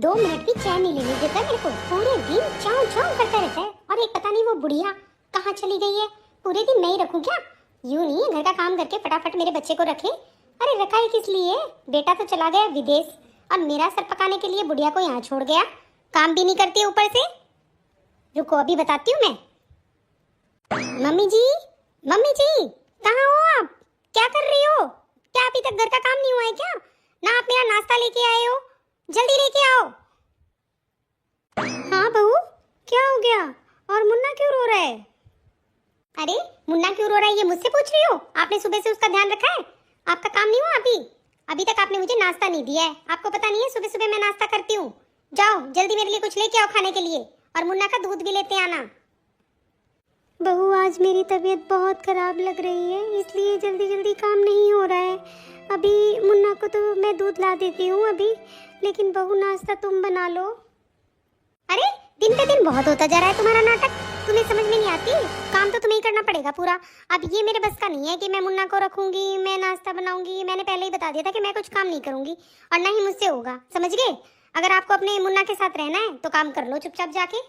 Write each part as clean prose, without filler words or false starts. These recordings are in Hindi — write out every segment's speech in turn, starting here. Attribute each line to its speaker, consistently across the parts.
Speaker 1: 2 मिनट की चैन नहीं लेने देता मेरे को। पूरे दिन चाव चाव करता रहता है। और एक पता नहीं वो बुढ़िया कहाँ चली गई है। पूरे दिन मैं ही रखूं क्या? यूं नहीं घर का काम करके फटाफट मेरे बच्चे को रखे। अरे रखा ही किस लिए? बेटा तो चला गया विदेश और मेरा सर पकाने के लिए बुढ़िया को यहाँ छोड़ गया। काम भी नहीं करती ऊपर से। रुको अभी बताती हूँ मैं। मम्मी जी कहाँ हो आप? क्या कर रही हो? क्या अभी तक घर का काम नहीं हुआ है क्या? ना आप मेरा नाश्ता लेके आए हो, जल्दी लेके आओ। हाँ बहू, क्या हो गया? और मुन्ना क्यों रो रहा है? अरे मुन्ना क्यों रो रहा है ये मुझसे पूछ रही हो? आपने सुबह से उसका ध्यान रखा है? आपका काम नहीं हुआ अभी तक आपने मुझे नाश्ता नहीं दिया है। आपको पता नहीं है सुबह सुबह मैं नाश्ता करती हूँ। जाओ जल्दी मेरे लिए कुछ लेके आओ खाने के लिए, और मुन्ना का दूध भी लेते आना। बहू आज मेरी तबीयत बहुत खराब लग रही है, इसलिए जल्दी जल्दी काम नहीं हो रहा है। अभी मुन्ना को तो मैं दूध ला देती हूँ अभी, लेकिन बहू नाश्ता तुम बना लो। अरे दिन पे दिन बहुत होता जा रहा है तुम्हारा नाटक। तुम्हें समझ में नहीं आती? काम तो तुम्हें ही करना पड़ेगा पूरा। अब ये मेरे बस का नहीं है कि मैं मुन्ना को रखूंगी, मैं नाश्ता बनाऊंगी। मैंने पहले ही बता दिया था कि मैं कुछ काम नहीं करूंगी और ना ही मुझसे होगा, समझ गए? अगर आपको अपने मुन्ना के साथ रहना है तो काम कर लो चुपचाप जाके।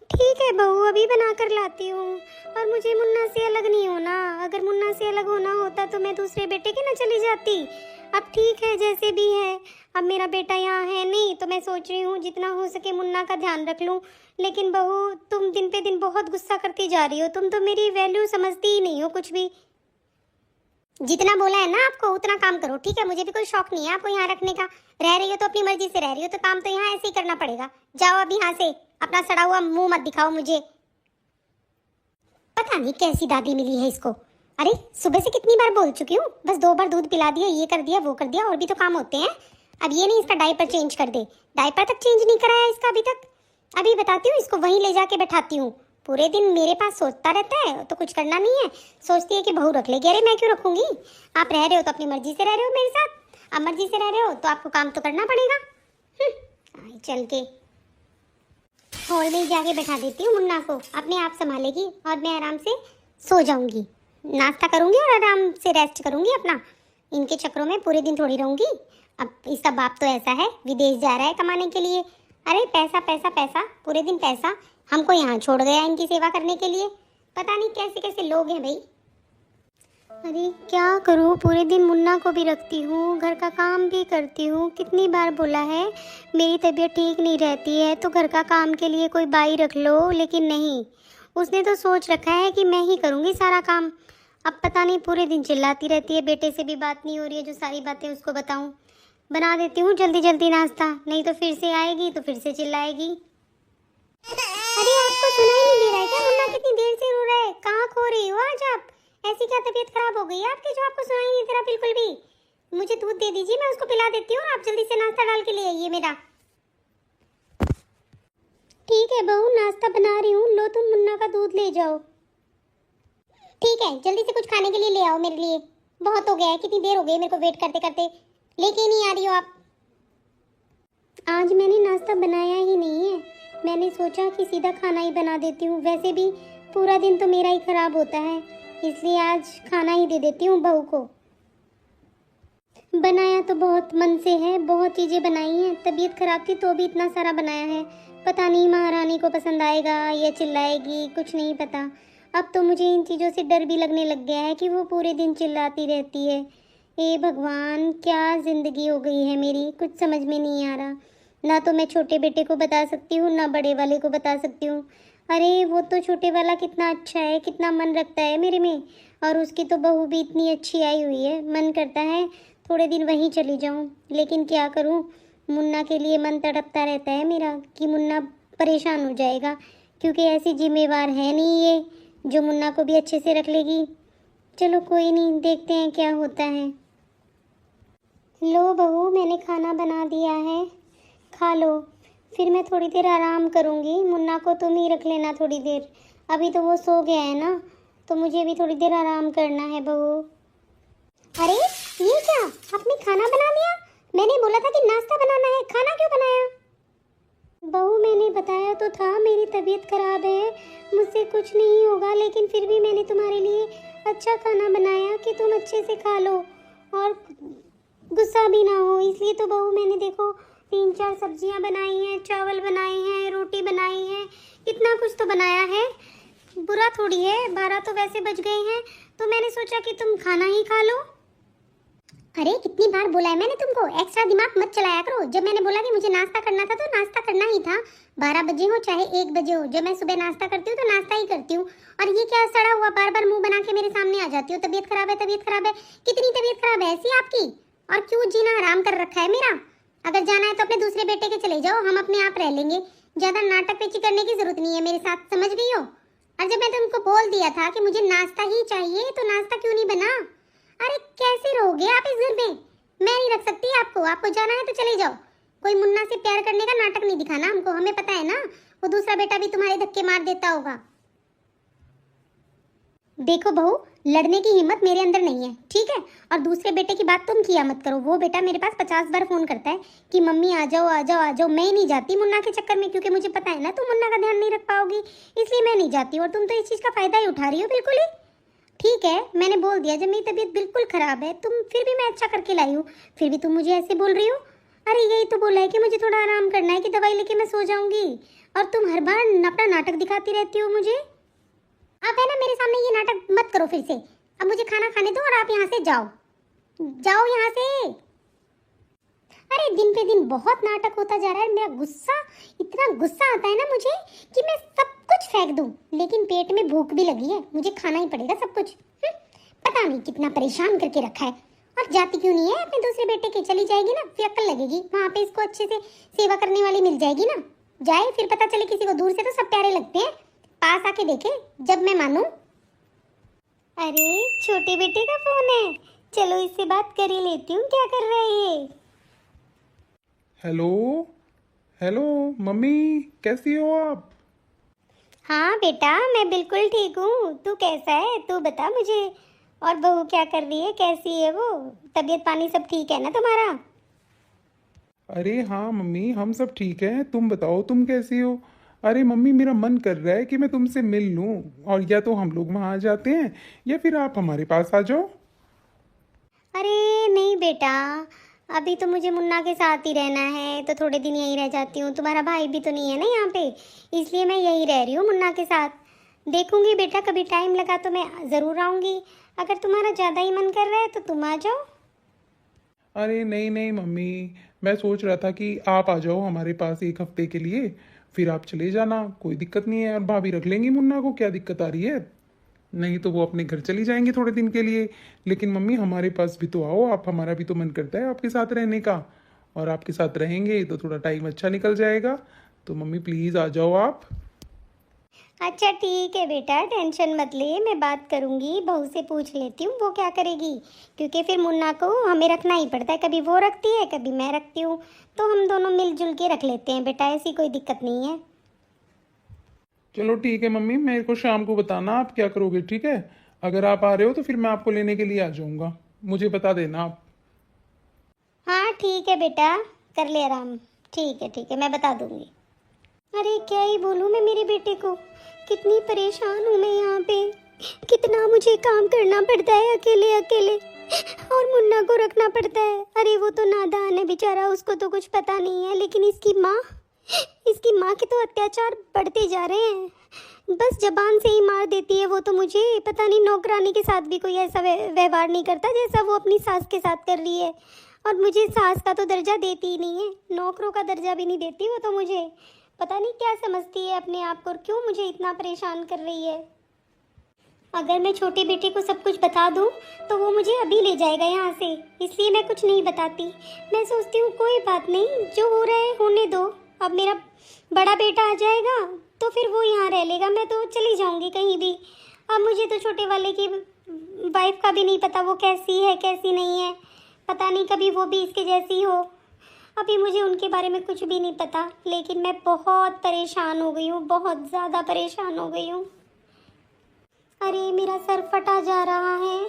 Speaker 1: ठीक है बहू, अभी बना कर लाती हूँ। और मुझे मुन्ना से अलग नहीं होना। अगर मुन्ना से अलग होना होता तो मैं दूसरे बेटे के ना चली जाती। अब ठीक है जैसे भी है। अब मेरा बेटा यहाँ है नहीं तो मैं सोच रही हूँ जितना हो सके मुन्ना का ध्यान रख लूँ। लेकिन बहू तुम दिन पे दिन बहुत गुस्सा करती जा रही हो। तुम तो मेरी वैल्यू समझती ही नहीं हो कुछ भी। जितना बोला है ना आपको उतना काम करो, ठीक है? मुझे भी कोई शौक नहीं है आपको यहाँ रखने का। रह रही हो तो अपनी मर्जी से रह रही हो, तो काम तो यहाँ ऐसे ही करना पड़ेगा। जाओ अब यहाँ से, अपना सड़ा हुआ मुंह मत दिखाओ मुझे। पता नहीं कैसी दादी मिली है इसको। अरे सुबह से कितनी बार बोल चुकी हूँ, बस 2 बार दूध पिला दिया, ये कर दिया वो कर दिया, और भी तो काम होते हैं। अब ये नहीं इसका डायपर चेंज कर दे। डायपर तक चेंज नहीं कराया इसका अभी तक। अभी बताती हूँ इसको, वहीं ले जाके बैठाती हूँ। पूरे दिन मेरे पास सोचता रहता है तो कुछ करना नहीं है। सोचती है कि बहू रख लेगी। अरे मैं क्यों रखूंगी? आप रह रहे हो तो अपनी मर्जी से रह रहे हो मेरे साथ। अब मर्जी से रह रहे हो तो आपको काम तो करना पड़ेगा। चल के हॉल में जाके बैठा देती हूँ मुन्ना को, अपने आप संभालेगी और मैं आराम से सो जाऊंगी। नाश्ता करूंगी और आराम से रेस्ट करूंगी अपना। इनके चक्करों में पूरे दिन थोड़ी रहूंगी। अब इसका बाप तो ऐसा है, विदेश जा रहा है कमाने के लिए। अरे पैसा पैसा पैसा, पूरे दिन पैसा। हमको यहाँ छोड़ गया इनकी सेवा करने के लिए। पता नहीं कैसे कैसे लोग हैं भाई। अरे क्या करूँ, पूरे दिन मुन्ना को भी रखती हूँ, घर का काम भी करती हूँ। कितनी बार बोला है मेरी तबीयत ठीक नहीं रहती है तो घर का काम के लिए कोई बाई रख लो, लेकिन नहीं। उसने तो सोच रखा है कि मैं ही करूँगी सारा काम। अब पता नहीं पूरे दिन चिल्लाती रहती है। बेटे से भी बात नहीं हो रही है जो सारी बातें उसको बताऊँ। बना देती हूँ जल्दी जल्दी नाश्ता, नहीं तो फिर से आएगी तो फिर से चिल्लाएगी। अरे आपको सुनाई नहीं दे रहा है क्या? मुन्ना कितनी देर से रो रहा है। कहाँ खो रही हो आज आप? ऐसी क्या तबीयत खराब हो गई है आपकी जो आपको सुनाई नहीं दे रहा बिल्कुल भी? मुझे दूध दे दीजिए, मैं उसको पिला देती हूँ। आप जल्दी से नाश्ता डाल के ले आइए मेरा। ठीक है बहू, नाश्ता बना रही हूँ। लो तुम मुन्ना का दूध ले जाओ। ठीक है जल्दी से कुछ खाने के लिए ले आओ मेरे लिए। बहुत हो गया है, कितनी देर हो गई मेरे को वेट करते करते। लेके नहीं आ रही हो आप। आज मैंने नाश्ता बनाया ही नहीं है। मैंने सोचा कि सीधा खाना ही बना देती हूँ। वैसे भी पूरा दिन तो मेरा ही खराब होता है, इसलिए आज खाना ही दे देती हूँ बहू को। बनाया तो बहुत मन से है, बहुत चीज़ें बनाई हैं। तबीयत खराब थी तो भी इतना सारा बनाया है। पता नहीं महारानी को पसंद आएगा या चिल्लाएगी, कुछ नहीं पता। अब तो मुझे इन चीज़ों से डर भी लगने लग गया है कि वो पूरे दिन चिल्लाती रहती है। हे भगवान, क्या ज़िंदगी हो गई है मेरी, कुछ समझ में नहीं आ रहा। ना तो मैं छोटे बेटे को बता सकती हूँ ना बड़े वाले को बता सकती हूँ। अरे वो तो छोटे वाला कितना अच्छा है, कितना मन रखता है मेरे में, और उसकी तो बहू भी इतनी अच्छी आई हुई है। मन करता है थोड़े दिन वहीं चली जाऊँ, लेकिन क्या करूँ, मुन्ना के लिए मन तड़पता रहता है मेरा कि मुन्ना परेशान हो जाएगा, क्योंकि ऐसी जिम्मेवार है नहीं ये जो मुन्ना को भी अच्छे से रख लेगी। चलो कोई नहीं, देखते हैं क्या होता है। लो बहू, मैंने खाना बना दिया है, खा लो। फिर मैं थोड़ी देर आराम करूँगी। मुन्ना को तुम ही रख लेना थोड़ी देर। अभी तो वो सो गया है ना, तो मुझे भी थोड़ी देर आराम करना है बहू। अरे ये क्या, आपने खाना बना लिया? मैंने बोला था कि नाश्ता बनाना है, खाना क्यों बनाया? बहू मैंने बताया तो था मेरी तबीयत खराब है, मुझसे कुछ नहीं होगा, लेकिन फिर भी मैंने तुम्हारे लिए अच्छा खाना बनाया कि तुम अच्छे से खा लो और गुस्सा भी ना हो। इसलिए तो बहू मैंने देखो 3-4 सब्जियां बनाई हैं, चावल बनाए हैं, रोटी बनाई है, कितना कुछ तो बनाया है। बुरा थोड़ी है, 12 तो वैसे बज गए हैं, तो मैंने सोचा कि तुम खाना ही खा लो। अरे कितनी बार बोला है मैंने तुमको, एक्स्ट्रा दिमाग मत चलाया करो। जब मैंने बोला कि मुझे नाश्ता करना था तो नाश्ता करना ही था, 12 बजे हो चाहे 1 बजे हो। जब मैं सुबह नाश्ता करती हूँ तो नाश्ता ही करती हूँ। और ये क्या सड़ा हुआ बार बार मुंह बना के मेरे सामने आ जाती हो, तबीयत खराब है, तबीयत खराब है। कितनी तबीयत खराब है ऐसी आपकी? और क्यों जीना हराम कर रखा है मेरा? अगर जाना है तो अपने दूसरे बेटे के चले जाओ, हम अपने आप रह लेंगे। ज्यादा नाटक पेची करने की जरूरत नहीं है मेरे साथ, समझ गई हो? और जब मैं तुमको बोल दिया था कि मुझे नाश्ता ही चाहिए तो नाश्ता क्यों नहीं बना? अरे कैसे रहोगे आप इस घर में? मैं नहीं रख सकती आपको। आपको जाना है तो चले जाओ। कोई मुन्ना से प्यार करने का नाटक नहीं दिखाना हमको, हमें पता है ना वो दूसरा बेटा भी तुम्हारे धक्के मार देता होगा। देखो बहू, लड़ने की हिम्मत मेरे अंदर नहीं है, ठीक है? और दूसरे बेटे की बात तुम किया मत करो। वो बेटा मेरे पास 50 बार फोन करता है कि मम्मी आ जाओ आ जाओ आ जाओ। मैं नहीं जाती मुन्ना के चक्कर में, क्योंकि मुझे पता है ना तुम मुन्ना का ध्यान नहीं रख पाओगी, इसलिए मैं नहीं जाती। और तुम तो इस चीज का फायदा ही उठा रही हो बिल्कुल ही। ठीक है, मैंने बोल दिया, जब मेरी तबीयत बिल्कुल खराब है, तुम फिर भी मैं अच्छा करके लाई हूँ, फिर भी तुम मुझे ऐसे बोल रही हो। अरे यही तो बोला है कि मुझे थोड़ा आराम करना है, कि दवाई लेके मैं सो जाऊंगी, और तुम हर बार अपना नाटक दिखाती रहती हो मुझे। आप है ना मेरे सामने ये नाटक मत करो फिर से। अब मुझे खाना खाने दो और आप यहाँ से जाओ, जाओ यहाँ से। अरे दिन पे दिन बहुत नाटक होता जा रहा है। मेरा गुस्सा, इतना गुस्सा आता है ना मुझे कि मैं सब कुछ फेंक दूं, लेकिन पेट में भूख भी लगी है, मुझे खाना ही पड़ेगा सब कुछ। पता नहीं कितना परेशान करके रखा है। और जाती क्यों नहीं है अपने दूसरे बेटे के? चली जाएगी ना, फिर अक्ल लगेगी, वहाँ पे इसको अच्छे से सेवा करने वाली मिल जाएगी ना। जाए, फिर पता चले किसी को दूर से तो सब प्यारे लगते हैं, पास आके देखे जब मैं मानूं। अरे छोटे बेटे का फोन है, चलो इससे बात कर ही लेती हूँ। क्या कर रहे हैं?
Speaker 2: हेलो हेलो मम्मी, कैसी हो आप?
Speaker 1: हाँ बेटा, मैं बिल्कुल ठीक हूँ। तू कैसा है, तू बता मुझे। और बहू क्या कर रही है, कैसी है वो? तबीयत पानी सब ठीक है ना तुम्हारा?
Speaker 2: अरे हाँ मम्मी, हम सब ठीक हैं। तुम बताओ, तुम कैसी हो? अरे मम्मी, मेरा मन कर रहा है कि मैं तुमसे मिल लूं, और या तो हम लोग वहाँ आ जाते हैं या फिर आप हमारे पास आ जाओ।
Speaker 1: अरे नहीं बेटा, अभी तो मुझे मुन्ना के साथ ही रहना है, तो थोड़े दिन यहीं रह जाती हूँ। तुम्हारा भाई भी तो नहीं है ना यहाँ पे, इसलिए मैं यहीं रह रही हूँ मुन्ना के साथ। देखूंगी बेटा, कभी टाइम लगा तो मैं ज़रूर आऊँगी। अगर तुम्हारा ज़्यादा ही मन कर रहा है तो तुम आ जाओ।
Speaker 2: अरे नहीं नहीं मम्मी, मैं सोच रहा था कि आप आ जाओ हमारे पास 1 हफ्ते के लिए, फिर आप चले जाना, कोई दिक्कत नहीं है। और भाभी रख लेंगी मुन्ना को, क्या दिक्कत आ रही है? नहीं तो वो अपने घर चली जाएंगे थोड़े दिन के लिए। लेकिन मम्मी हमारे पास भी तो आओ आप, हमारा भी तो मन करता है आपके साथ रहने का, और आपके साथ रहेंगे तो थोड़ा टाइम अच्छा निकल जाएगा। तो मम्मी प्लीज़ आ जाओ आप।
Speaker 1: अच्छा ठीक है बेटा, टेंशन मत ले, मैं बात करूंगी, बहू से पूछ लेती हूँ वो क्या करेगी। क्योंकि फिर मुन्ना को हमें रखना ही पड़ता है, कभी वो रखती है कभी मैं रखती हूँ, तो हम दोनों मिलजुल के रख लेते हैं बेटा, ऐसी कोई दिक्कत नहीं है।
Speaker 2: चलो ठीक है मम्मी, मेरे को शाम को बताना आप क्या करोगे, ठीक है? अगर आप आ रहे हो तो फिर मैं आपको लेने के लिए आ जाऊंगा, मुझे बता देना आप।
Speaker 1: हाँ ठीक है बेटा, कर ले आराम। ठीक है, मैं बता दूंगी। अरे क्या ही बोलूँ मैं मेरे बेटे को, कितनी परेशान हूँ मैं यहाँ पे। कितना मुझे काम करना पड़ता है अकेले अकेले, और मुन्ना को रखना पड़ता है। अरे वो तो नादान है बेचारा, उसको तो कुछ पता नहीं है, लेकिन इसकी माँ के तो अत्याचार बढ़ते जा रहे हैं। बस जबान से ही मार देती है वो तो मुझे। पता नहीं नौकरानी के साथ भी कोई ऐसा व्यवहार नहीं करता जैसा वो अपनी सास के साथ कर रही है। और मुझे सास का तो दर्जा देती ही नहीं है, नौकरों का दर्जा भी नहीं देती वो तो मुझे। पता नहीं क्या समझती है अपने आप को, क्यों मुझे इतना परेशान कर रही है। अगर मैं छोटे बेटे को सब कुछ बता दूं तो वो मुझे अभी ले जाएगा यहाँ से, इसलिए मैं कुछ नहीं बताती। मैं सोचती हूँ कोई बात नहीं, जो हो रहा है होने दो। अब मेरा बड़ा बेटा आ जाएगा तो फिर वो यहाँ रह लेगा, मैं तो चली जाऊँगी कहीं भी। अब मुझे तो छोटे वाले की वाइफ का भी नहीं पता, वो कैसी है कैसी नहीं है। पता नहीं कभी वो भी इसके जैसी हो। अभी मुझे उनके बारे में कुछ भी नहीं पता, लेकिन मैं बहुत परेशान हो गई हूँ, बहुत ज़्यादा परेशान हो गई हूँ। अरे मेरा सर फटा जा रहा है।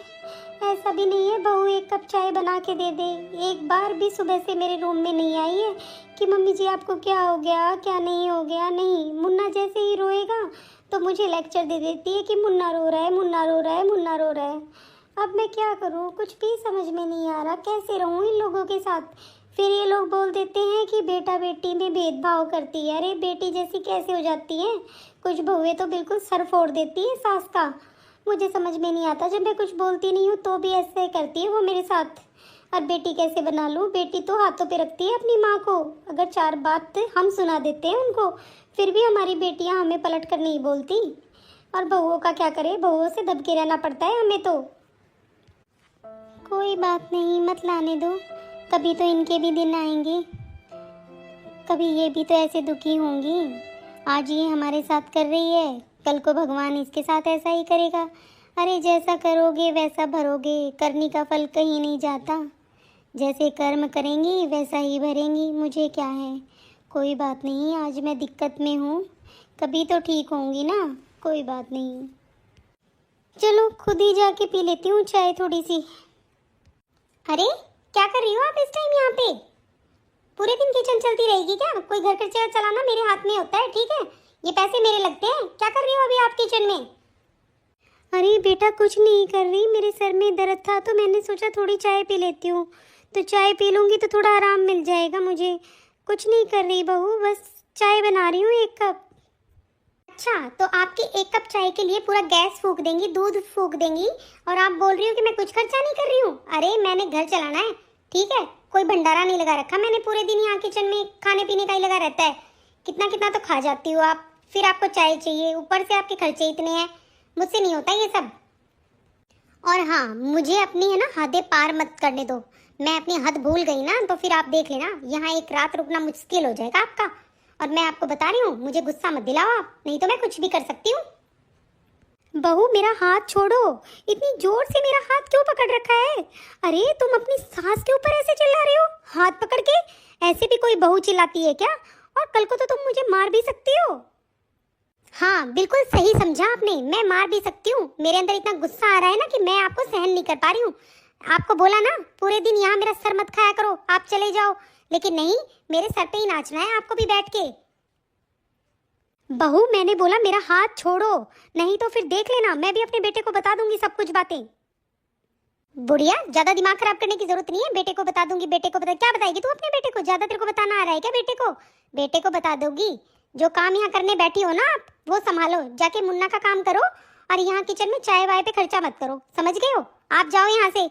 Speaker 1: ऐसा भी नहीं है बहू 1 कप चाय बना के दे दे, एक बार भी सुबह से मेरे रूम में नहीं आई है कि मम्मी जी आपको क्या हो गया क्या नहीं हो गया। नहीं, मुन्ना जैसे ही रोएगा तो मुझे लेक्चर दे देती है कि मुन्ना रो रहा है, मुन्ना रो रहा है, मुन्ना रो रहा है। अब मैं क्या करूँ, कुछ भी समझ में नहीं आ रहा, कैसे रहूँ इन लोगों के साथ। फिर ये लोग बोल देते हैं कि बेटा बेटी में भेदभाव करती है। अरे बेटी जैसी कैसे हो जाती है? कुछ बहुएं तो बिल्कुल सर फोड़ देती है सास का। मुझे समझ में नहीं आता, जब मैं कुछ बोलती नहीं हूँ तो भी ऐसे करती है वो मेरे साथ। और बेटी कैसे बना लूँ? बेटी तो हाथों पे रखती है अपनी माँ को। अगर 4 बात हम सुना देते हैं उनको, फिर भी हमारी बेटियाँ हमें पलट कर नहीं बोलती। और बहुओं का क्या करे, बहुओं से दब के रहना पड़ता है हमें तो। कोई बात नहीं, मत लाने दो, कभी तो इनके भी दिन आएंगे, कभी ये भी तो ऐसे दुखी होंगी। आज ये हमारे साथ कर रही है, कल को भगवान इसके साथ ऐसा ही करेगा। अरे जैसा करोगे वैसा भरोगे, करनी का फल कहीं नहीं जाता। जैसे कर्म करेंगी वैसा ही भरेंगी, मुझे क्या है। कोई बात नहीं, आज मैं दिक्कत में हूँ, कभी तो ठीक होंगी ना, कोई बात नहीं। चलो खुद ही जाके पी लेती हूँ चाय थोड़ी सी। अरे क्या कर रही हो आप इस टाइम यहाँ पे? पूरे दिन किचन चलती रहेगी क्या? कोई घर खर्चा चलाना मेरे हाथ में होता है, ठीक है? ये पैसे मेरे लगते हैं। क्या कर रही हो अभी आप किचन में? अरे बेटा कुछ नहीं कर रही, मेरे सर में दर्द था तो मैंने सोचा थोड़ी चाय पी लेती हूँ। तो चाय पी लूँगी तो थोड़ा आराम मिल जाएगा मुझे। कुछ नहीं कर रही बहू, बस चाय बना रही हूँ 1 कप। अच्छा, तो आपके 1 कप चाय के लिए पूरा गैस फूंक देंगी, दूध फूंक देंगी, और आप बोल रही हो कि मैं कुछ खर्चा नहीं कर रही हूँ? अरे मैंने घर चलाना है, ठीक है? कोई भंडारा नहीं लगा रखा मैंने। पूरे दिन यहाँ किचन में खाने पीने का ही लगा रहता है। कितना कितना तो खा जाती हो आप, फिर आपको चाय चाहिए, ऊपर से आपके खर्चे इतने हैं। मुझसे नहीं होता ये सब। और हाँ, मुझे अपनी है ना हदें पार मत करने दो। मैं अपनी हद भूल गई ना तो फिर आप देख लेना, यहाँ 1 रात रुकना मुश्किल हो जाएगा आपका। और मैं आपको बता रही हूँ, मुझे गुस्सा मत दिलाओ आप, नहीं तो मैं कुछ भी कर सकती हूँ। बहू मेरा हाथ छोड़ो, इतनी जोर से मेरा हाथ क्यों पकड़ रखा है? अरे तुम अपनी सास के ऊपर ऐसे चिल्ला रहे हो हाथ पकड़ के? ऐसे भी कोई बहू चिल्लाती है क्या? और कल को तो तुम मुझे मार भी सकती हो। हाँ बिल्कुल सही समझा आपने, मैं मार भी सकती हूँ। मेरे अंदर इतना गुस्सा आ रहा है ना कि मैं आपको सहन नहीं कर पा रही हूँ। आपको बोला ना पूरे दिन यहाँ मेरा सर मत खाया करो, आप चले जाओ, लेकिन नहीं, मेरे सर पे ही नाचना है आपको भी बैठ के। बहू मैंने बोला मेरा हाथ छोड़ो, नहीं तो फिर देख लेना, मैं भी अपने बेटे को बता दूंगी सब कुछ बातें। बुढ़िया ज्यादा दिमाग खराब करने की जरूरत नहीं है। बेटे को बता दूंगी, बेटे को बता, क्या बताएगी तू अपने बेटे को? ज्यादा तेरे को बताना आ रहा है क्या बेटे को? बेटे को बता दोगी। जो काम यहाँ करने बैठी हो ना आप, वो संभालो, जाके मुन्ना का काम करो, और यहाँ किचन में चाय वाय पे खर्चा मत करो, समझ गए हो? आप जाओ यहाँ से।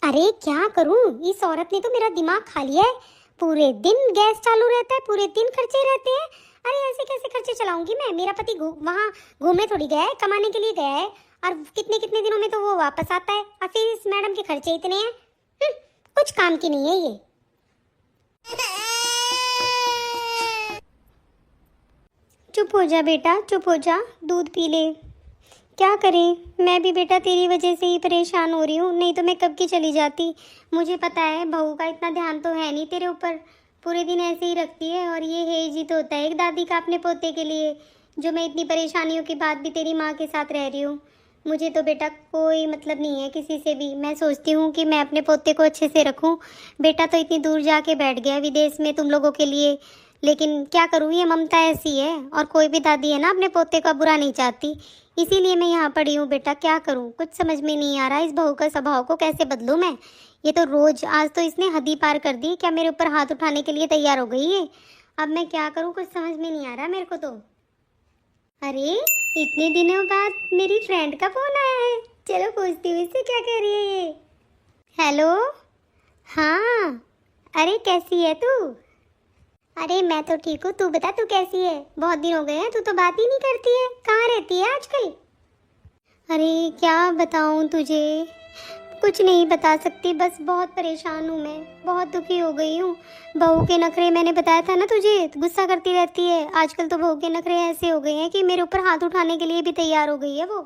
Speaker 1: अरे क्या करूं, इस औरत ने तो मेरा दिमाग खा लिया है। पूरे दिन गैस चालू रहता है, पूरे दिन खर्चे रहते हैं। अरे ऐसे कैसे खर्चे चलाऊंगी मैं? मेरा पति वहाँ घूमने थोड़ी गया है, कमाने के लिए गया है, और कितने कितने दिनों में तो वो वापस आता है, और फिर इस मैडम के खर्चे इतने हैं। कुछ काम की नहीं है ये। चुप हो जा बेटा, चुप हो जा, दूध पी ले। क्या करें, मैं भी बेटा तेरी वजह से ही परेशान हो रही हूँ, नहीं तो मैं कब की चली जाती। मुझे पता है बहू का इतना ध्यान तो है नहीं तेरे ऊपर, पूरे दिन ऐसे ही रखती है, और ये हेज ही तो होता है एक दादी का अपने पोते के लिए, जो मैं इतनी परेशानियों के बाद भी तेरी माँ के साथ रह रही हूँ। मुझे तो बेटा कोई मतलब नहीं है किसी से भी। मैं सोचती हूँ कि मैं अपने पोते को अच्छे से रखूँ। बेटा तो इतनी दूर जाके बैठ गया विदेश में तुम लोगों के लिए, लेकिन क्या करूँ, ये ममता ऐसी है, और कोई भी दादी है ना अपने पोते का बुरा नहीं चाहती, इसीलिए मैं यहाँ पड़ी हूँ। बेटा क्या करूँ, कुछ समझ में नहीं आ रहा, इस बहू का स्वभाव को कैसे बदलूँ मैं। ये तो रोज, आज तो इसने हद ही पार कर दी, क्या मेरे ऊपर हाथ उठाने के लिए तैयार हो गई है। अब मैं क्या करूँ, कुछ समझ में नहीं आ रहा मेरे को तो। अरे इतने दिनों बाद मेरी फ्रेंड का फोन आया है, चलो पूछती हूँ इससे क्या कह रही है ये। हेलो, हाँ, अरे कैसी है तू? अरे मैं तो ठीक हूँ, तू बता तू कैसी है? बहुत दिन हो गए हैं, तू तो बात ही नहीं करती है, कहाँ रहती है आजकल? अरे क्या बताऊँ तुझे, कुछ नहीं बता सकती, बस बहुत परेशान हूँ मैं, बहुत दुखी हो गई हूँ। बहू के नखरे, मैंने बताया था ना तुझे, गुस्सा करती रहती है। आजकल तो बहू के नखरे ऐसे हो गए हैं कि मेरे ऊपर हाथ उठाने के लिए भी तैयार हो गई है वो।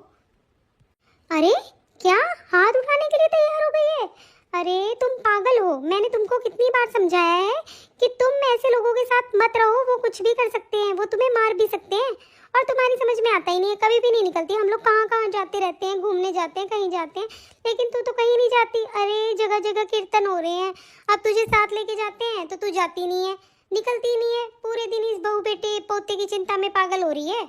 Speaker 1: अरे क्या, हाथ उठाने के लिए तैयार हो गई है? अरे तुम पागल हो, मैंने तुमको कितनी बार समझाया है कि तुम ऐसे लोगों के साथ मत रहो, वो कुछ भी कर सकते हैं, वो तुम्हें मार भी सकते हैं, और तुम्हारी समझ में आता ही नहीं है, कभी भी नहीं निकलती। हम लोग कहाँ कहाँ जाते रहते हैं, घूमने जाते हैं, कहीं जाते हैं, लेकिन तू तो कहीं नहीं जाती। अरे जगह जगह कीर्तन हो रहे हैं, अब तुझे साथ लेके जाते हैं तो तू जाती नहीं है, निकलती नहीं है, पूरे दिन इस बहू बेटे पोते की चिंता में पागल हो रही है।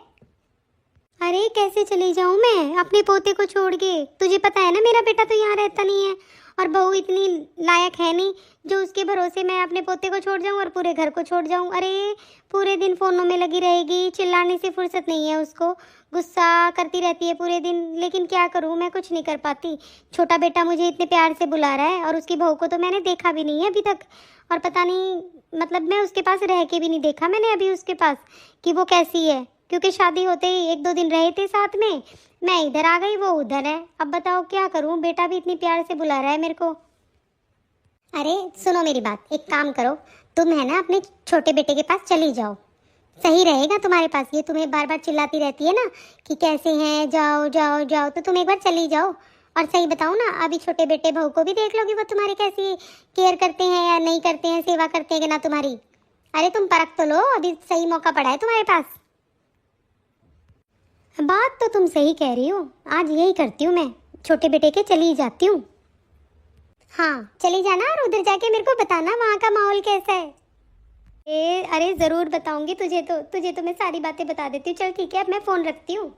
Speaker 1: अरे कैसे चली जाऊँ मैं अपने पोते को छोड़ के? तुझे पता है ना मेरा बेटा तो यहाँ रहता नहीं है, और बहू इतनी लायक है नहीं जो उसके भरोसे मैं अपने पोते को छोड़ जाऊं और पूरे घर को छोड़ जाऊं। अरे पूरे दिन फ़ोनों में लगी रहेगी, चिल्लाने से फुर्सत नहीं है उसको, गुस्सा करती रहती है पूरे दिन। लेकिन क्या करूं, मैं कुछ नहीं कर पाती। छोटा बेटा मुझे इतने प्यार से बुला रहा है और उसकी बहू को तो मैंने देखा भी नहीं है अभी तक। और पता नहीं, मतलब मैं उसके पास रह के भी नहीं देखा मैंने अभी उसके पास कि वो कैसी है, क्योंकि शादी होते ही 1-2 दिन रहे थे साथ में। मैं इधर आ गई, वो उधर है। अब बताओ क्या करूं, बेटा भी इतनी प्यार से बुला रहा है मेरे को। अरे सुनो मेरी बात, एक काम करो, तुम है ना अपने छोटे बेटे के पास चली जाओ, सही रहेगा तुम्हारे पास। ये तुम्हें बार बार चिल्लाती रहती है ना कि कैसे हैं, जाओ जाओ जाओ, तो तुम एक बार चली जाओ। और सही बताओ ना, अभी छोटे बेटे बहू को भी देख लो कि वो तुम्हारी कैसी केयर करते हैं या नहीं करते हैं, सेवा करते हैं कि ना तुम्हारी। अरे तुम परख तो लो, अभी सही मौका पड़ा है तुम्हारे पास। बात तो तुम सही कह रही हो, आज यही करती हूँ मैं, छोटे बेटे के चली जाती हूँ। हाँ चली जाना और उधर जाके मेरे को बताना वहाँ का माहौल कैसा है। अरे ज़रूर बताऊंगी तुझे तो मैं सारी बातें बता देती हूँ। चल ठीक है, अब मैं फ़ोन रखती हूँ।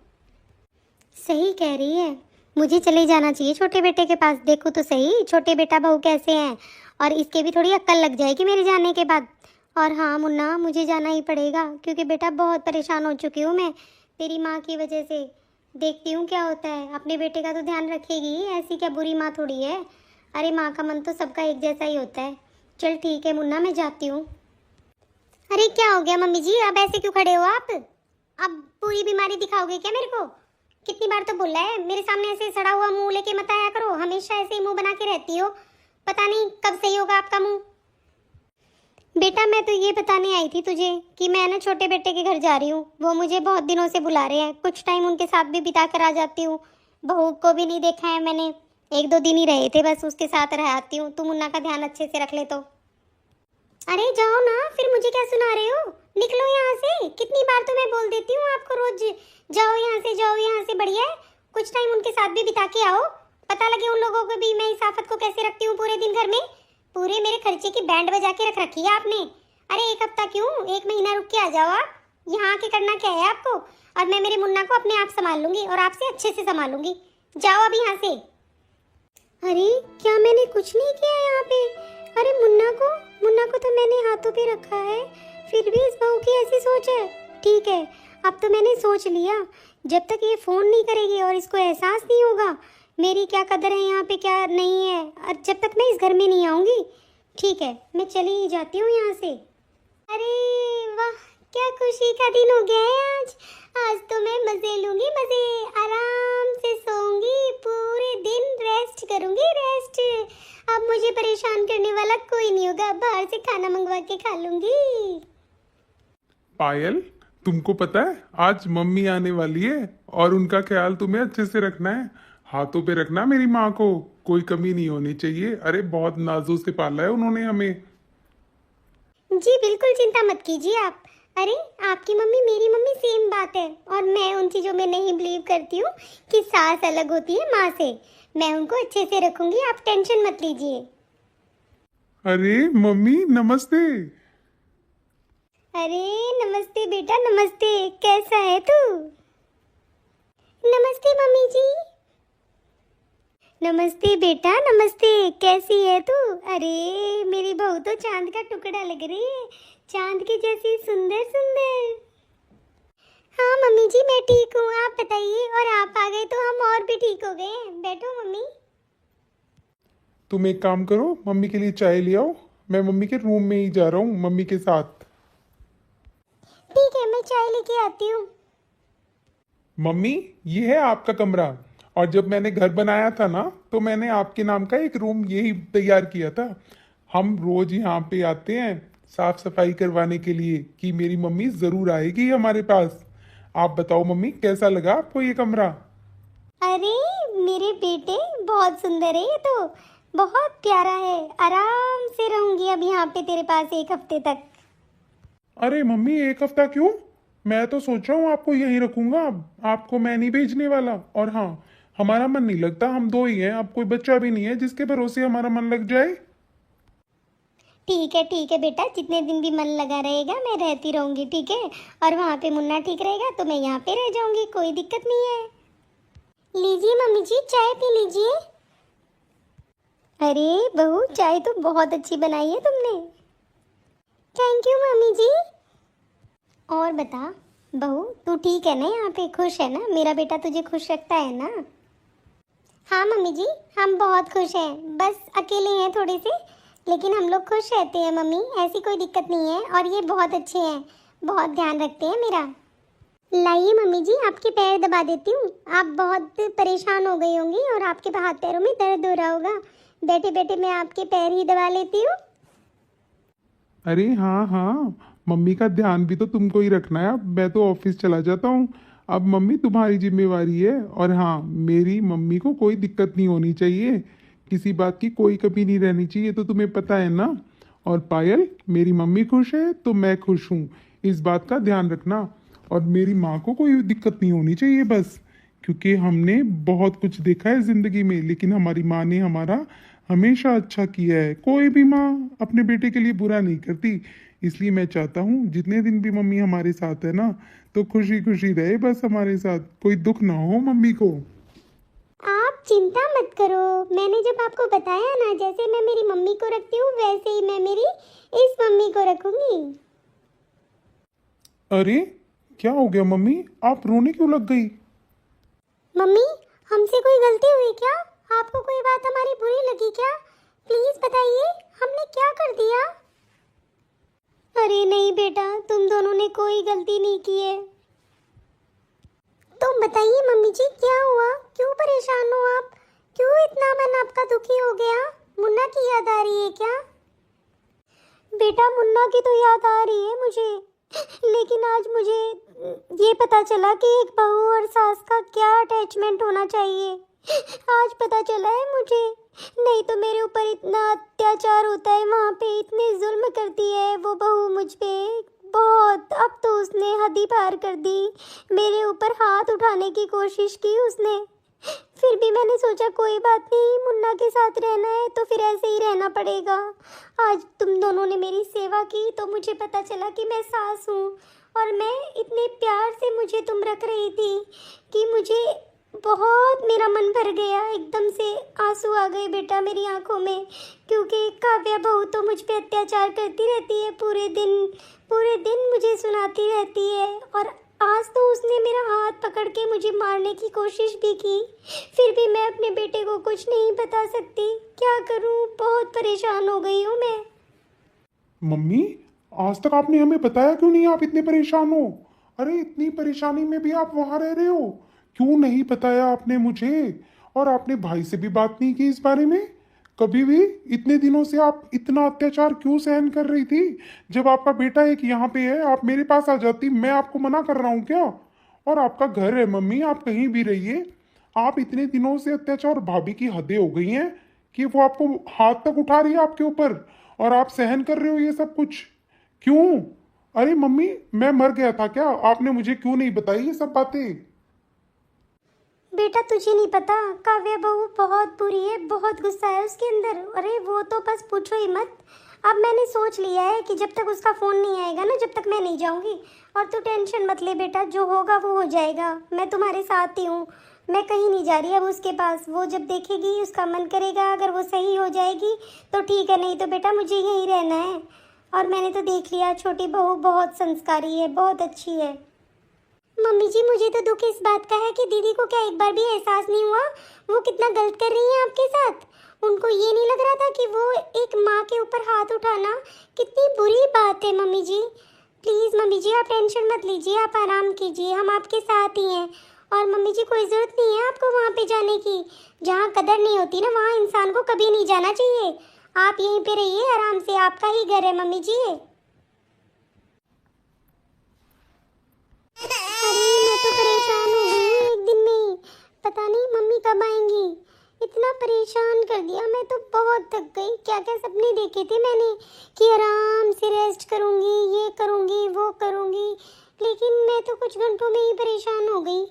Speaker 1: सही कह रही है, मुझे चले जाना चाहिए छोटे बेटे के पास। देखो तो सही छोटे बेटा बहू कैसे हैं, और इसके भी थोड़ी अक्ल लग जाएगी मेरे जाने के बाद। और हाँ मुन्ना, मुझे जाना ही पड़ेगा क्योंकि बेटा बहुत परेशान हो चुकी हूँ मैं तेरी माँ की वजह से। देखती हूँ क्या होता है, अपने बेटे का तो ध्यान रखेगी, ऐसी क्या बुरी माँ थोड़ी है। अरे माँ का मन तो सबका एक जैसा ही होता है। चल ठीक है मुन्ना, मैं जाती हूँ। अरे क्या हो गया मम्मी जी, अब ऐसे क्यों खड़े हो आप? अब पूरी बीमारी दिखाओगे क्या मेरे को? कितनी बार तो बोला है मेरे सामने ऐसे सड़ा हुआ मुंह लेके मत आया करो, हमेशा ऐसे ही मुंह बना के रहती हो। पता नहीं कब सही होगा आपका मुंह। बेटा मैं तो ये बताने आई थी तुझे कि मैं ना छोटे बेटे के घर जा रही हूँ। वो मुझे बहुत दिनों से बुला रहे हैं, कुछ टाइम उनके साथ भी बिता कर आ जाती हूँ। बहू को भी नहीं देखा है मैंने, 1-2 दिन ही रहे थे बस, उसके साथ रह आती हूँ। तू मुन्ना का ध्यान अच्छे से रख ले तो। अरे जाओ ना, फिर मुझे क्या सुना रहे हो? निकलो यहाँ से। कितनी बार तो मैं बोल देती हूँ आपको रोज, जाओ यहाँ से जाओ यहाँ से। बढ़िया है, कुछ टाइम उनके साथ भी बिता के आओ, पता लगे उन लोगों को भी मैं इस आफत को कैसे रखती हूँ पूरे दिन घर में। पूरे मेरे खर्चे की बैंड बजा के रख रखी है आपने। अरे 1 हफ्ता क्यों, 1 महीना रुक के आ जाओ आप। यहाँ आके करना क्या है आपको? और मैं मेरे मुन्ना को अपने आप संभाल लूंगी और आपसे अच्छे से संभालूंगी। जाओ अब यहाँ से। अरे क्या मैंने कुछ नहीं किया यहाँ पे? अरे मुन्ना को तो मैंने हाथों पे रखा है, फिर भी इस बहू की ऐसी सोच है। ठीक है, अब तो मैंने सोच लिया, जब तक ये फ़ोन नहीं करेगी और इसको एहसास नहीं होगा मेरी क्या कदर है यहाँ पे क्या नहीं है, और जब तक मैं इस घर में नहीं आऊँगी। ठीक है, मैं चली ही जाती हूँ यहाँ से। अरे वाह, क्या खुशी का दिन हो गया है आज। आज तो मैं मज़े लूँगी, मज़े, आराम से सोऊंगी, पूरे दिन रेस्ट करूँगी, रेस्ट। अब मुझे परेशान करने वाला कोई नहीं होगा, बाहर से खाना मंगवा के खा लूँगी।
Speaker 2: पायल, तुमको पता है आज मम्मी आने वाली है और उनका ख्याल तुम्हें अच्छे से रखना है। हाथों पे रखना मेरी माँ को, कोई कमी नहीं होनी चाहिए। अरे बहुत नाजों से पाला है उन्होंने हमें।
Speaker 1: जी बिल्कुल चिंता मत कीजिए आप। अरे आपकी मम्मी मेरी मम्मी सेम बात है, और मैं उन चीज़ों में नहीं बिलीव करती हूँ कि सास अलग होती है माँ से। मैं उनको अच्छे से रखूंगी, आप टेंशन मत लीजिए।
Speaker 2: अरे मम्मी नमस्ते।
Speaker 1: अरे नमस्ते बेटा, नमस्ते। कैसा है तू? नमस्ते मम्मी जी। नमस्ते बेटा, नमस्ते। कैसी है तू? अरे मेरी बहू तो चांद का टुकड़ा लग रही है, चांद की जैसी सुंदर सुंदर। हाँ मम्मी जी मैं ठीक हूँ, आप बताइए। और आप आ गए तो हम और भी ठीक हो गए। बैठो मम्मी।
Speaker 2: तुम एक काम करो, मम्मी के लिए चाय ले आओ। मैं मम्मी के रूम में ही जा रहा हूँ मम्मी के साथ।
Speaker 1: ठीक है, मैं चाय लेके आती हूँ।
Speaker 2: मम्मी ये है आपका कमरा, और जब मैंने घर बनाया था ना तो मैंने आपके नाम का एक रूम यही तैयार किया था। हम रोज यहाँ पे आते हैं साफ सफाई करवाने के लिए कि मेरी मम्मी जरूर आएगी हमारे पास। आप बताओ मम्मी कैसा लगा आपको ये कमरा?
Speaker 1: अरे मेरे बेटे बहुत सुंदर है, ये तो बहुत प्यारा है। आराम से रहूंगी अब यहाँ पे तेरे पास 1 हफ्ते तक।
Speaker 2: अरे मम्मी 1 हफ्ता क्यों? मैं तो सोच रहा हूँ आपको यहीं रखूंगा, अब आपको मैं नहीं भेजने वाला। और हाँ, हमारा मन नहीं लगता, हम 2 ही हैं, अब कोई बच्चा भी नहीं है जिसके भरोसे हमारा मन लग जाए।
Speaker 1: ठीक है बेटा, जितने दिन भी मन लगा रहेगा मैं रहती रहूंगी, ठीक है। और वहाँ पे मुन्ना ठीक रहेगा तो मैं यहाँ पे रह जाऊंगी, कोई दिक्कत नहीं है। लीजिए मम्मी जी, चाय पी लीजिए। अरे बहू, चाय तो बहुत अच्छी बनाई है तुमने। थैंक यू मम्मी जी। और बता बहू, तू ठीक है ना? यहाँ पे खुश है ना? मेरा बेटा तुझे खुश रखता है ना? हाँ मम्मी जी, हम बहुत खुश हैं। बस अकेले हैं थोड़े से, लेकिन हम लोग खुश रहते हैं मम्मी, ऐसी कोई दिक्कत नहीं है। और ये बहुत अच्छे हैं, बहुत ध्यान रखते हैं मेरा। लाइए मम्मी जी, आपके पैर दबा देती हूँ। आप बहुत परेशान हो गई होंगी और आपके हाथ पैरों में दर्द हो रहा होगा। बैठे बैठे मैं आपके पैर ही दबा लेती हूँ।
Speaker 2: अरे हाँ हाँ, मम्मी का ध्यान भी तो तुमको ही रखना है। अब मैं तो ऑफिस चला जाता हूँ। अब मम्मी तुम्हारी जिम्मेवारी है। और हाँ, मेरी मम्मी को कोई दिक्कत नहीं होनी चाहिए, किसी बात की कोई कमी नहीं रहनी चाहिए, तो तुम्हें पता है ना। और पायल, मेरी मम्मी खुश है तो मैं खुश हूँ, इस बात का ध्यान रखना। और मेरी माँ को कोई दिक्कत नहीं होनी चाहिए बस, क्योंकि हमने बहुत कुछ देखा है जिंदगी में, लेकिन हमारी माँ ने हमारा हमेशा अच्छा किया है। कोई भी माँ अपने बेटे के लिए बुरा नहीं करती। इसलिए मैं चाहता हूँ जितने दिन भी मम्मी हमारे साथ है ना, तो खुशी खुशी रहे बस हमारे साथ, कोई दुख ना हो मम्मी को।
Speaker 1: आप चिंता मत करो, मैंने जब आपको बताया ना, जैसे मैं मेरी मम्मी को रखती हूँ वैसे ही मैं मेरी इस मम्मी को रखूंगी।
Speaker 2: अरे क्या हो गया मम्मी, आप रोने क्यों लग गई?
Speaker 1: मम्मी, हमसे कोई गलती हुई क्या? आपको कोई बात हमारी बुरी लगी क्या? प्लीज बताइए, हमने क्या कर दिया? अरे नहीं बेटा, तुम दोनों ने कोई गलती नहीं की है। तो बताइए मम्मी जी, क्या हुआ? क्यों परेशान हो आप? क्यों इतना मन आपका दुखी हो गया? मुन्ना की याद आ रही है क्या? बेटा, मुन्ना की तो याद आ रही है मुझे, लेकिन आज मुझे ये पता चला कि एक बहू और सास का क्या अटैचमेंट होना चाहिए। आज पता चला है मुझे। नहीं तो मेरे ऊपर इतना अत्याचार होता है, वहाँ पे इतने जुल्म करती है वो बहू मुझ पे बहुत। अब तो उसने हद ही पार कर दी, मेरे ऊपर हाथ उठाने की कोशिश की उसने। फिर भी मैंने सोचा कोई बात नहीं, मुन्ना के साथ रहना है तो फिर ऐसे ही रहना पड़ेगा। आज तुम दोनों ने मेरी सेवा की तो मुझे पता चला कि मैं सास हूँ, और मैं इतने प्यार से मुझे तुम रख रही थी कि मुझे बहुत, मेरा मन भर गया। एकदम से आंसू आ गए बेटा मेरी आंखों में, क्योंकि काव्या बहू तो मुझ पे अत्याचार करती रहती है, पूरे दिन मुझे सुनाती रहती है। और आज तो उसने मेरा हाथ पकड़ के मुझे मारने की कोशिश भी की, फिर भी मैं अपने बेटे को कुछ नहीं बता सकती। क्या करूं, बहुत परेशान हो गई हूं मैं।
Speaker 2: मम्मी, आज तक आपने हमें बताया क्यों नहीं? आप इतने परेशान हो। अरे इतनी परेशानी में भी आप वहां रह रहे हो, क्यों नहीं बताया आपने मुझे? और आपने भाई से भी बात नहीं की इस बारे में कभी भी? इतने दिनों से आप इतना अत्याचार क्यों सहन कर रही थी? जब आपका बेटा एक यहाँ पे है, आप मेरे पास आ जाती। मैं आपको मना कर रहा हूँ क्या? और आपका घर है मम्मी, आप कहीं भी रहिए। आप इतने दिनों से अत्याचार, भाभी की हदें हो गई हैं कि वो आपको हाथ तक उठा रही है आपके ऊपर, और आप सहन कर रहे हो ये सब कुछ क्यों? अरे मम्मी, मैं मर गया था क्या? आपने मुझे क्यों नहीं बताई ये सब बातें?
Speaker 1: बेटा तुझे नहीं पता, काव्या बहू बहुत बुरी है, बहुत गुस्सा है उसके अंदर। अरे वो तो बस पूछो ही मत। अब मैंने सोच लिया है कि जब तक उसका फ़ोन नहीं आएगा ना, जब तक मैं नहीं जाऊंगी। और तू टेंशन मत ले बेटा, जो होगा वो हो जाएगा। मैं तुम्हारे साथ ही हूँ, मैं कहीं नहीं जा रही अब उसके पास। वो जब देखेगी, उसका मन करेगा, अगर वो सही हो जाएगी तो ठीक है, नहीं तो बेटा मुझे यहीं रहना है। और मैंने तो देख लिया, छोटी बहू बहुत संस्कारी है, बहुत अच्छी है। मम्मी जी, मुझे तो दुख इस बात का है कि दीदी को क्या एक बार भी एहसास नहीं हुआ वो कितना गलत कर रही है आपके साथ? उनको ये नहीं लग रहा था कि वो एक माँ के ऊपर हाथ उठाना कितनी बुरी बात है? मम्मी जी प्लीज़, मम्मी जी आप टेंशन मत लीजिए, आप आराम कीजिए, हम आपके साथ ही हैं। और मम्मी जी कोई ज़रूरत नहीं है आपको वहाँ पे जाने की। जहाँ कदर नहीं होती ना, वहाँ इंसान को कभी नहीं जाना चाहिए। आप यहीं पे रहिए आराम से, आपका ही घर है मम्मी जी। अरे मैं तो परेशान हो गई हूँ एक दिन में ही, पता नहीं मम्मी कब आएंगी। इतना परेशान कर दिया, मैं तो बहुत थक गई। क्या क्या सपने देखे थे मैंने कि आराम से रेस्ट करूँगी, ये करूँगी, वो करूँगी, लेकिन मैं तो कुछ घंटों में ही परेशान हो गई।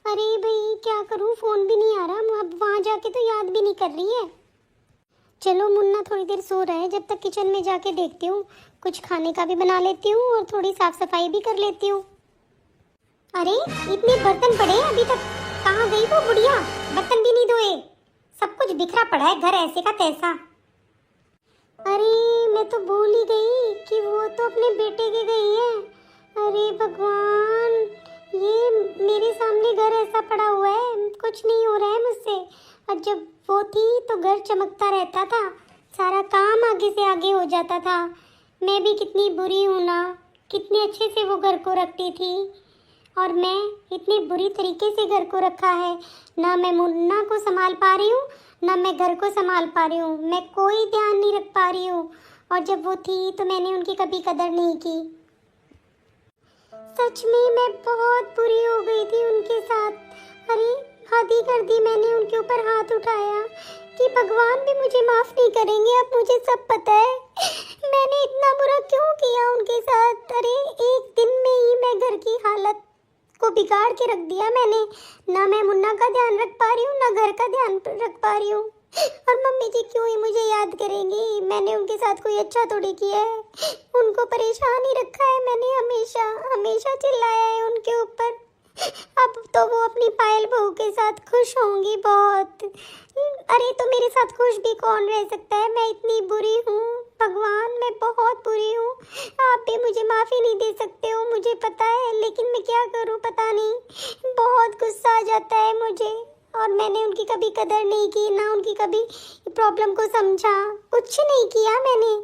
Speaker 1: अरे भाई क्या करूँ, फ़ोन भी नहीं आ रहा, अब वहाँ जाके तो याद भी नहीं कर रही है। चलो मुन्ना थोड़ी देर सो रहा है, जब तक किचन में जाके देखती हूँ, कुछ खाने का भी बना लेती हूँ और थोड़ी साफ सफाई भी कर लेती हूँ। अरे इतने बर्तन पड़े हैं अभी तक, कहाँ गई वो बुढ़िया? बर्तन भी नहीं धोए, सब कुछ बिखरा पड़ा है, घर ऐसे का तैसा। अरे मैं तो भूल ही गई कि वो तो अपने बेटे के गई है। अरे भगवान, ये मेरे सामने घर ऐसा पड़ा हुआ है, कुछ नहीं हो रहा है मुझसे। और जब वो थी तो घर चमकता रहता था, सारा काम आगे से आगे हो जाता था। मैं भी कितनी बुरी हूँ ना, कितने अच्छे से वो घर को रखती थी, और मैं इतनी बुरी तरीके से घर को रखा है। ना मैं मुन्ना को संभाल पा रही हूँ, ना मैं घर को संभाल पा रही हूँ, मैं कोई ध्यान नहीं रख पा रही हूँ। और जब वो थी तो मैंने उनकी कभी कदर नहीं की। सच में मैं बहुत बुरी हो गई थी उनके साथ। अरे हद ही कर दी मैंने, उनके ऊपर हाथ उठाया कि भगवान भी मुझे माफ नहीं करेंगे। अब मुझे सब पता है मैंने इतना बुरा क्यों किया उनके साथ। अरे एक दिन में ही मैं घर की हालत को बिगाड़ के रख दिया मैंने। ना मैं मुन्ना का ध्यान रख पा रही हूँ, ना घर का ध्यान रख पा रही हूँ। और मम्मी जी क्यों ही मुझे याद करेंगी, मैंने उनके साथ कोई अच्छा थोड़ी किया है। उनको परेशान ही रखा है मैंने, हमेशा हमेशा चिल्लाया है उनके ऊपर। अब तो वो अपनी पायल बहू के साथ खुश होंगी बहुत। अरे तो मेरे साथ खुश भी कौन रह सकता है, मैं इतनी बुरी हूँ भगवान, मैं बहुत बुरी हूँ। आप भी मुझे माफ़ी नहीं दे सकते हो, मुझे पता है, लेकिन मैं क्या करूँ पता नहीं। बहुत गुस्सा आ जाता है मुझे, और मैंने उनकी कभी कदर नहीं की, ना उनकी कभी प्रॉब्लम को समझा, कुछ नहीं किया मैंने।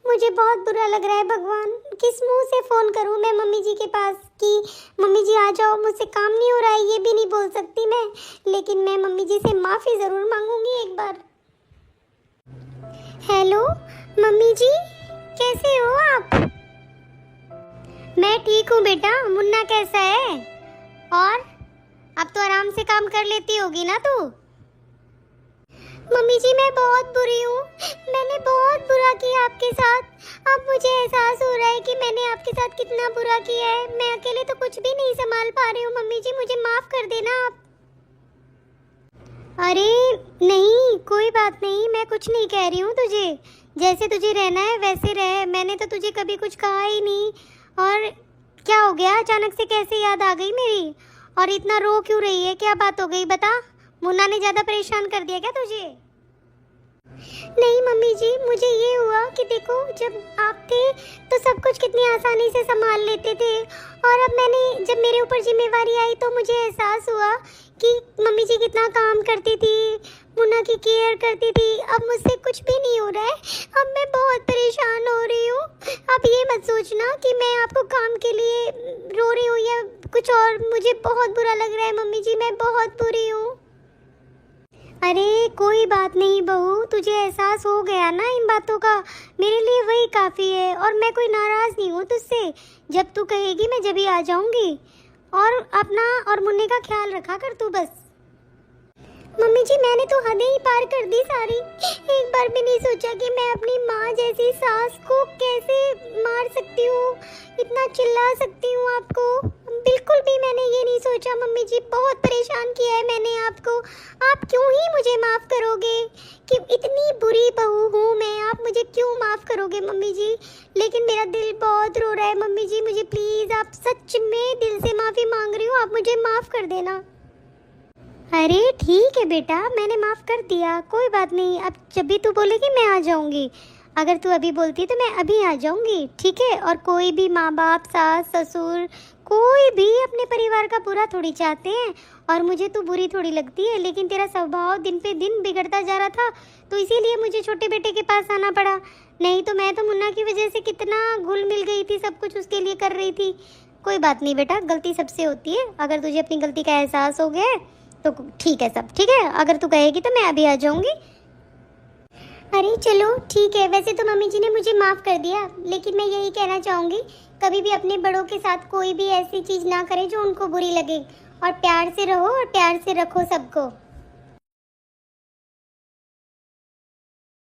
Speaker 1: मुझे बहुत बुरा लग रहा है भगवान, किस मुंह से फ़ोन करूं मैं मम्मी जी के पास कि मम्मी जी आ जाओ, मुझसे काम नहीं हो रहा है, ये भी नहीं बोल सकती मैं। लेकिन मैं मम्मी जी से माफ़ी ज़रूर मांगूंगी एक बार। हेलो मम्मी जी, कैसे हो आप? मैं ठीक हूँ बेटा, मुन्ना कैसा है? और अब तो आराम से काम कर लेती होगी ना तू? मम्मी जी मैं बहुत बुरी हूँ, मैंने बहुत बुरा किया आपके साथ। अब मुझे एहसास हो रहा है कि मैंने आपके साथ कितना बुरा किया है। मैं अकेले तो कुछ भी नहीं संभाल पा रही हूँ मम्मी जी, मुझे माफ़ कर देना आप। अरे नहीं, कोई बात नहीं, मैं कुछ नहीं कह रही हूँ तुझे। जैसे तुझे रहना है वैसे रह, मैंने तो तुझे कभी कुछ कहा ही नहीं। और क्या हो गया, अचानक से कैसे याद आ गई मेरी? और इतना रो क्यों रही है, क्या बात हो गई बता? मुन्ना ने ज़्यादा परेशान कर दिया क्या तुझे? नहीं मम्मी जी, मुझे ये हुआ कि देखो जब आप थे तो सब कुछ कितनी आसानी से संभाल लेते थे, और अब जब मेरे ऊपर जिम्मेवारी आई तो मुझे एहसास हुआ कि मम्मी जी कितना काम करती थी, मुन्ना की केयर करती थी। अब मुझसे कुछ भी नहीं हो रहा है, अब मैं बहुत परेशान हो रही हूँ। अब ये मत सोचना कि मैं आपको काम के लिए रो रही हूँ या कुछ और, मुझे बहुत बुरा लग रहा है मम्मी जी, मैं बहुत बुरी हूँ। अरे कोई बात नहीं बहू, तुझे एहसास हो गया ना इन बातों का, मेरे लिए वही काफ़ी है। और मैं कोई नाराज़ नहीं हूँ तुझसे, जब तू कहेगी मैं जब ही आ जाऊँगी। और अपना और मुन्ने का ख्याल रखा कर तू बस। मम्मी जी मैंने तो हदें ही पार कर दी सारी। एक बार भी नहीं सोचा कि मैं अपनी माँ जैसी सास को कैसे मार सकती हूँ, इतना चिल्ला सकती हूँ आपको। बिल्कुल भी मैंने ये नहीं सोचा मम्मी जी, बहुत परेशान किया है मैंने आपको। आप क्यों ही मुझे माफ़ करोगे कि इतनी बुरी बहू हूँ मैं, आप मुझे क्यों माफ़ करोगे मम्मी जी? लेकिन मेरा दिल बहुत रो रहा है मम्मी जी, मुझे प्लीज़, आप सच में दिल से माफ़ी मांग रही हूँ, आप मुझे माफ़ कर देना। अरे ठीक है बेटा, मैंने माफ़ कर दिया, कोई बात नहीं। अब जब भी तू बोलेगी मैं आ जाऊँगी। अगर तू अभी बोलती तो मैं अभी आ जाऊँगी, ठीक है? और कोई भी माँ बाप, सास ससुर, कोई भी अपने परिवार का बुरा थोड़ी चाहते हैं। और मुझे तू बुरी थोड़ी लगती है, लेकिन तेरा स्वभाव दिन पे दिन बिगड़ता जा रहा था, तो इसीलिए मुझे छोटे बेटे के पास आना पड़ा। नहीं तो मैं तो मुन्ना की वजह से कितना घुल मिल गई थी, सब कुछ उसके लिए कर रही थी। कोई बात नहीं बेटा, गलती सबसे होती है। अगर तुझे अपनी गलती का एहसास हो गया है तो ठीक है, सब ठीक है। अगर तू कहेगी तो मैं अभी आ जाऊँगी। अरे चलो ठीक है, वैसे तो मम्मी जी ने मुझे माफ़ कर दिया, लेकिन मैं यही कहना चाहूँगी कभी भी अपने बड़ों के साथ कोई भी ऐसी चीज़ ना करें जो उनको बुरी लगे। और प्यार से रहो और प्यार से रखो सबको।